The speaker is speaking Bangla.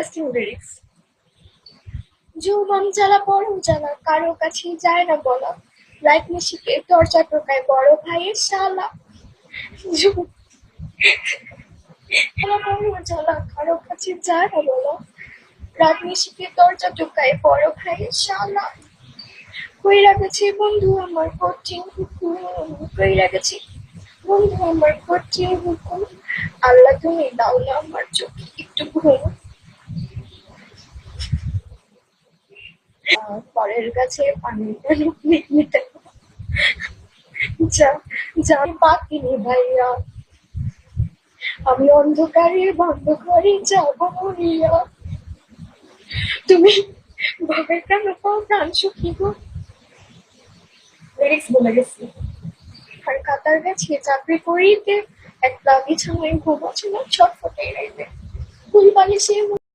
Interesting lyrics. যৌবন জ্বালা পরম জ্বালা, কারো কাছে যায় না বলা, রাত নিশিকে দরজা টোকায় বড় ভাইয়ের শালা। যৌবন জ্বালা পরম জ্বালা, কারো কাছে যায় না বলা, রাত নিশিকে দরজা টোকায় বড় ভাইয়ের শালা। কইরা গেছে বন্ধু আমার কঠিন হুকুম, কইরা গেছে বন্ধু আমার কঠিন হুকুম, আল্লাহ তুমি দাও না আমার চোখে একটু ঘুম। পরের কাছে পানি নিতে যা যা বাকি নেই ভাইয়া, আমি অন্ধকারে বন্ধ করে যাব মরিয়া। তুমি ভবের কেন পাও প্রাণ সুখী গো। লিরিক্স বলে গেছি। আর কাতার গেছে চাকরি করিতে, একলা বিছানায় ঘুমাচ্ছে না ছটফটে রাইতে, ফুল বালিশে